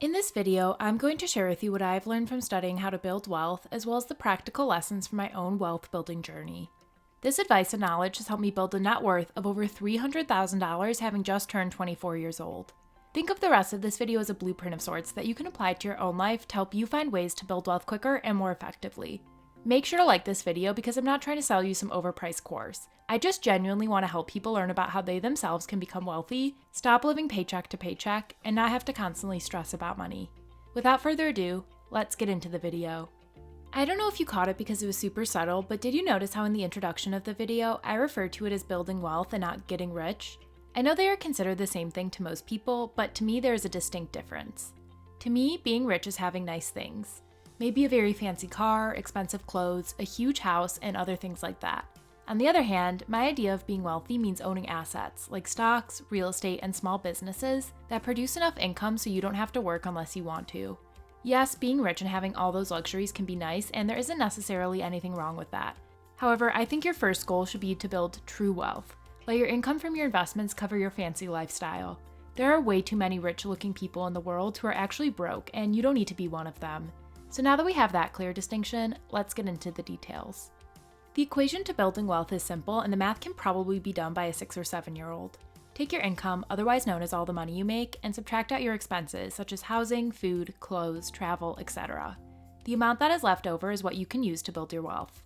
In this video, I'm going to share with you what I've learned from studying how to build wealth, as well as the practical lessons from my own wealth building journey. This advice and knowledge has helped me build a net worth of over $300,000 having just turned 24 years old. Think of the rest of this video as a blueprint of sorts that you can apply to your own life to help you find ways to build wealth quicker and more effectively. Make sure to like this video because I'm not trying to sell you some overpriced course. I just genuinely want to help people learn about how they themselves can become wealthy, stop living paycheck to paycheck, and not have to constantly stress about money. Without further ado, let's get into the video. I don't know if you caught it because it was super subtle, but did you notice how in the introduction of the video, I referred to it as building wealth and not getting rich? I know they are considered the same thing to most people, but to me there is a distinct difference. To me, being rich is having nice things. Maybe a very fancy car, expensive clothes, a huge house, and other things like that. On the other hand, my idea of being wealthy means owning assets, like stocks, real estate, and small businesses that produce enough income so you don't have to work unless you want to. Yes, being rich and having all those luxuries can be nice, and there isn't necessarily anything wrong with that. However, I think your first goal should be to build true wealth. Let your income from your investments cover your fancy lifestyle. There are way too many rich-looking people in the world who are actually broke, and you don't need to be one of them. So now that we have that clear distinction, let's get into the details. The equation to building wealth is simple, and the math can probably be done by a 6 or 7-year-old. Take your income, otherwise known as all the money you make, and subtract out your expenses such as housing, food, clothes, travel, etc. The amount that is left over is what you can use to build your wealth.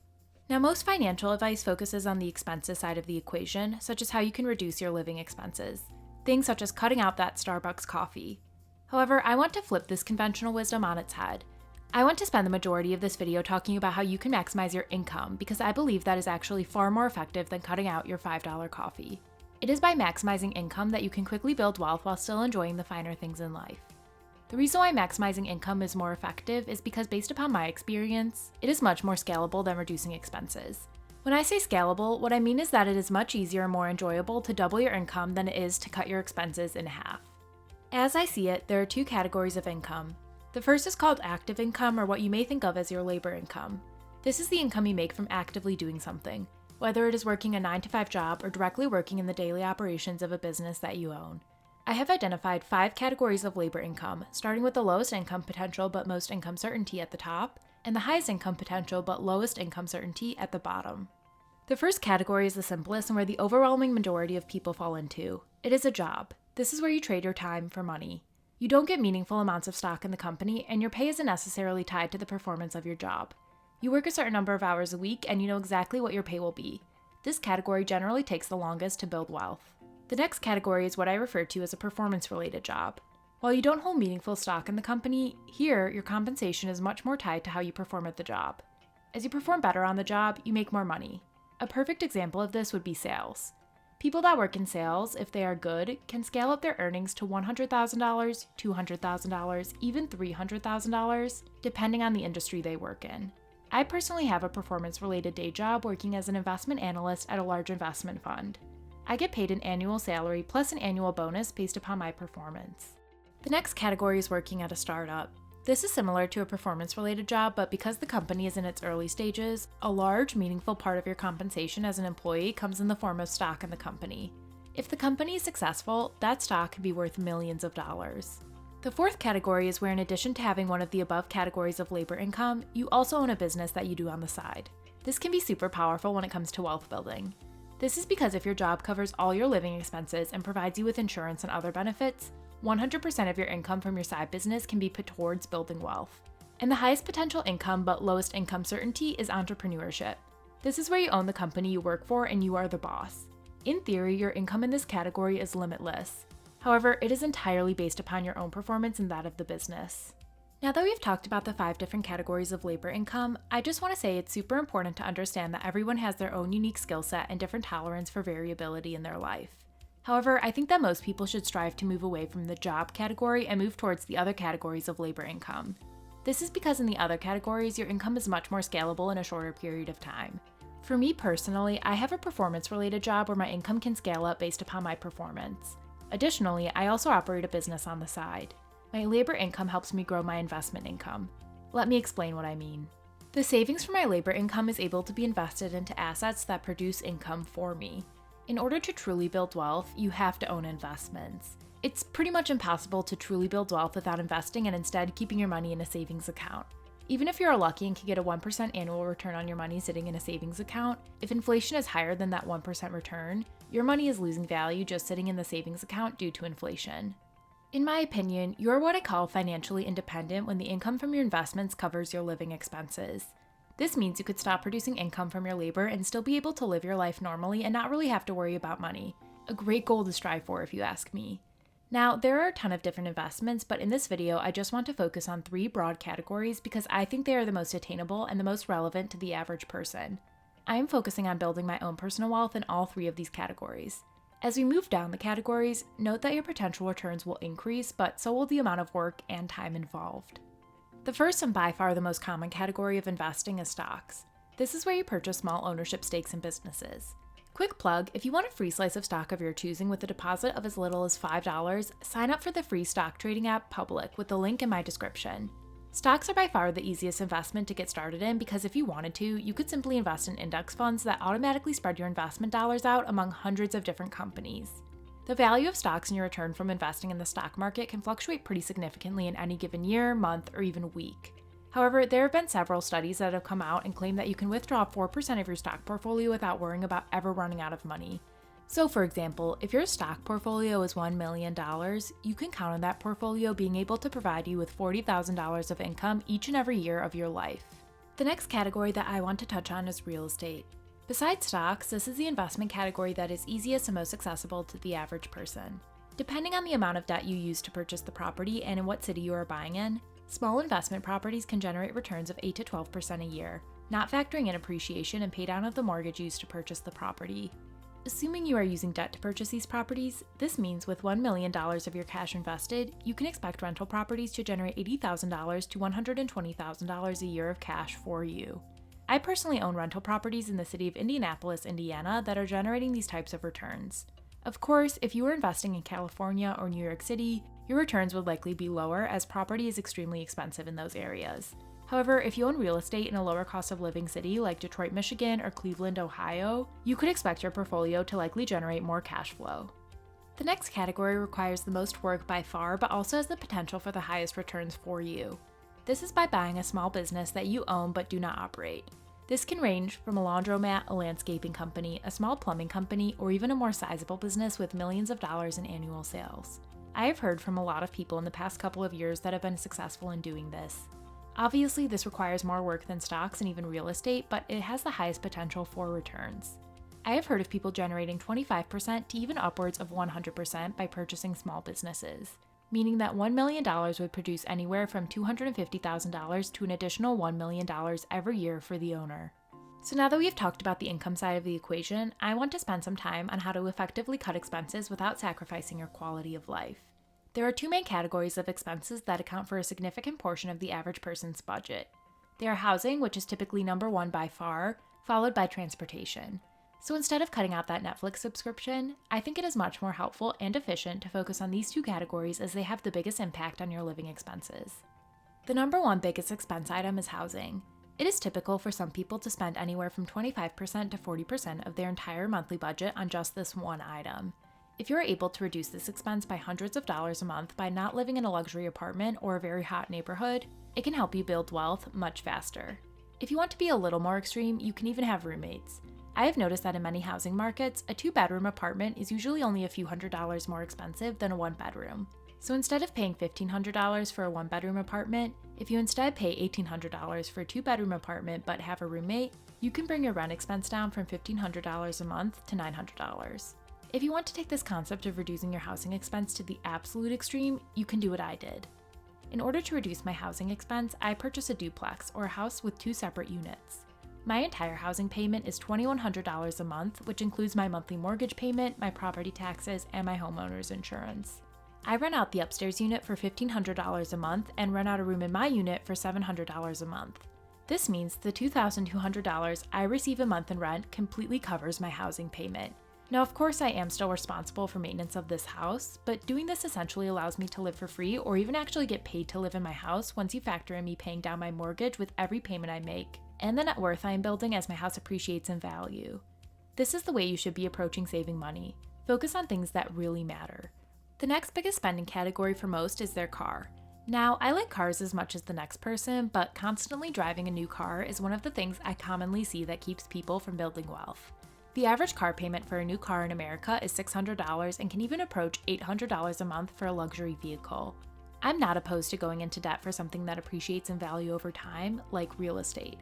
Now, most financial advice focuses on the expenses side of the equation, such as how you can reduce your living expenses. Things such as cutting out that Starbucks coffee. However, I want to flip this conventional wisdom on its head. I want to spend the majority of this video talking about how you can maximize your income because I believe that is actually far more effective than cutting out your $5 coffee. It is by maximizing income that you can quickly build wealth while still enjoying the finer things in life. The reason why maximizing income is more effective is because based upon my experience, it is much more scalable than reducing expenses. When I say scalable, what I mean is that it is much easier and more enjoyable to double your income than it is to cut your expenses in half. As I see it, there are two categories of income. The first is called active income, or what you may think of as your labor income. This is the income you make from actively doing something, whether it is working a 9-to-5 job or directly working in the daily operations of a business that you own. I have identified 5 categories of labor income, starting with the lowest income potential but most income certainty at the top, and the highest income potential but lowest income certainty at the bottom. The first category is the simplest and where the overwhelming majority of people fall into. It is a job. This is where you trade your time for money. You don't get meaningful amounts of stock in the company, and your pay isn't necessarily tied to the performance of your job. You work a certain number of hours a week, and you know exactly what your pay will be. This category generally takes the longest to build wealth. The next category is what I refer to as a performance-related job. While you don't hold meaningful stock in the company, here your compensation is much more tied to how you perform at the job. As you perform better on the job, you make more money. A perfect example of this would be sales. People that work in sales, if they are good, can scale up their earnings to $100,000, $200,000, even $300,000, depending on the industry they work in. I personally have a performance-related day job working as an investment analyst at a large investment fund. I get paid an annual salary plus an annual bonus based upon my performance. The next category is working at a startup. This is similar to a performance-related job, but because the company is in its early stages, a large, meaningful part of your compensation as an employee comes in the form of stock in the company. If the company is successful, that stock can be worth millions of dollars. The fourth category is where, in addition to having one of the above categories of labor income, you also own a business that you do on the side. This can be super powerful when it comes to wealth building. This is because if your job covers all your living expenses and provides you with insurance and other benefits, 100% of your income from your side business can be put towards building wealth. And the highest potential income but lowest income certainty is entrepreneurship. This is where you own the company you work for and you are the boss. In theory, your income in this category is limitless. However, it is entirely based upon your own performance and that of the business. Now that we've talked about the 5 different categories of labor income, I just want to say it's super important to understand that everyone has their own unique skill set and different tolerance for variability in their life. However, I think that most people should strive to move away from the job category and move towards the other categories of labor income. This is because in the other categories, your income is much more scalable in a shorter period of time. For me personally, I have a performance-related job where my income can scale up based upon my performance. Additionally, I also operate a business on the side. My labor income helps me grow my investment income. Let me explain what I mean. The savings from my labor income is able to be invested into assets that produce income for me. In order to truly build wealth, you have to own investments. It's pretty much impossible to truly build wealth without investing and instead keeping your money in a savings account. Even if you're lucky and can get a 1% annual return on your money sitting in a savings account, if inflation is higher than that 1% return, your money is losing value just sitting in the savings account due to inflation. In my opinion, you're what I call financially independent when the income from your investments covers your living expenses. This means you could stop producing income from your labor and still be able to live your life normally and not really have to worry about money. A great goal to strive for if you ask me. Now, there are a ton of different investments, but in this video, I just want to focus on 3 broad categories because I think they are the most attainable and the most relevant to the average person. I am focusing on building my own personal wealth in all 3 of these categories. As we move down the categories, note that your potential returns will increase, but so will the amount of work and time involved. The first and by far the most common category of investing is stocks. This is where you purchase small ownership stakes in businesses. Quick plug, if you want a free slice of stock of your choosing with a deposit of as little as $5, sign up for the free stock trading app Public with the link in my description. Stocks are by far the easiest investment to get started in because if you wanted to, you could simply invest in index funds that automatically spread your investment dollars out among hundreds of different companies. The value of stocks and your return from investing in the stock market can fluctuate pretty significantly in any given year, month, or even week. However, there have been several studies that have come out and claim that you can withdraw 4% of your stock portfolio without worrying about ever running out of money. So for example, if your stock portfolio is $1 million, you can count on that portfolio being able to provide you with $40,000 of income each and every year of your life. The next category that I want to touch on is real estate. Besides stocks, this is the investment category that is easiest and most accessible to the average person. Depending on the amount of debt you use to purchase the property and in what city you are buying in, small investment properties can generate returns of 8 to 12% a year, not factoring in appreciation and pay down of the mortgage used to purchase the property. Assuming you are using debt to purchase these properties, this means with $1 million of your cash invested, you can expect rental properties to generate $80,000 to $120,000 a year of cash for you. I personally own rental properties in the city of Indianapolis, Indiana that are generating these types of returns. Of course, if you were investing in California or New York City, your returns would likely be lower as property is extremely expensive in those areas. However, if you own real estate in a lower cost of living city like Detroit, Michigan or Cleveland, Ohio, you could expect your portfolio to likely generate more cash flow. The next category requires the most work by far, but also has the potential for the highest returns for you. This is by buying a small business that you own but do not operate. This can range from a laundromat, a landscaping company, a small plumbing company, or even a more sizable business with millions of dollars in annual sales. I have heard from a lot of people in the past couple of years that have been successful in doing this. Obviously, this requires more work than stocks and even real estate, but it has the highest potential for returns. I have heard of people generating 25% to even upwards of 100% by purchasing small businesses, meaning that $1 million would produce anywhere from $250,000 to an additional $1 million every year for the owner. So now that we've talked about the income side of the equation, I want to spend some time on how to effectively cut expenses without sacrificing your quality of life. There are 2 main categories of expenses that account for a significant portion of the average person's budget. They are housing, which is typically number 1 by far, followed by transportation. So instead of cutting out that Netflix subscription, I think it is much more helpful and efficient to focus on these 2 categories as they have the biggest impact on your living expenses. The number 1 biggest expense item is housing. It is typical for some people to spend anywhere from 25% to 40% of their entire monthly budget on just this one item. If you're able to reduce this expense by hundreds of dollars a month by not living in a luxury apartment or a very hot neighborhood, it can help you build wealth much faster. If you want to be a little more extreme, you can even have roommates. I have noticed that in many housing markets, a 2-bedroom apartment is usually only a few $100s more expensive than a 1-bedroom. So instead of paying $1,500 for a 1-bedroom apartment, if you instead pay $1,800 for a 2-bedroom apartment but have a roommate, you can bring your rent expense down from $1,500 a month to $900. If you want to take this concept of reducing your housing expense to the absolute extreme, you can do what I did. In order to reduce my housing expense, I purchased a duplex, or a house with 2 separate units. My entire housing payment is $2,100 a month, which includes my monthly mortgage payment, my property taxes, and my homeowner's insurance. I rent out the upstairs unit for $1,500 a month and rent out a room in my unit for $700 a month. This means the $2,200 I receive a month in rent completely covers my housing payment. Now, of course, I am still responsible for maintenance of this house, but doing this essentially allows me to live for free or even actually get paid to live in my house once you factor in me paying down my mortgage with every payment I make, and the net worth I am building as my house appreciates in value. This is the way you should be approaching saving money. Focus on things that really matter. The next biggest spending category for most is their car. Now, I like cars as much as the next person, but constantly driving a new car is one of the things I commonly see that keeps people from building wealth. The average car payment for a new car in America is $600 and can even approach $800 a month for a luxury vehicle. I'm not opposed to going into debt for something that appreciates in value over time, like real estate.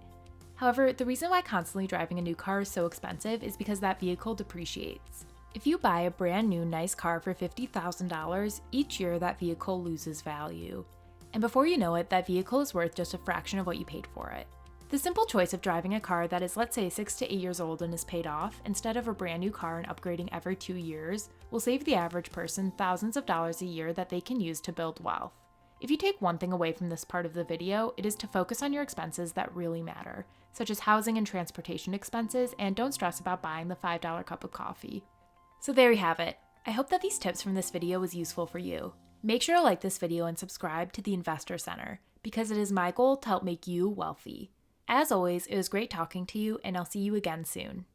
However, the reason why constantly driving a new car is so expensive is because that vehicle depreciates. If you buy a brand new nice car for $50,000, each year that vehicle loses value. And before you know it, that vehicle is worth just a fraction of what you paid for it. The simple choice of driving a car that is, let's say, 6 to 8 years old and is paid off, instead of a brand new car and upgrading every 2 years, will save the average person thousands of dollars a year that they can use to build wealth. If you take one thing away from this part of the video, it is to focus on your expenses that really matter, such as housing and transportation expenses, and don't stress about buying the $5 cup of coffee. So there you have it. I hope that these tips from this video was useful for you. Make sure to like this video and subscribe to the Investor Center, because it is my goal to help make you wealthy. As always, it was great talking to you, and I'll see you again soon.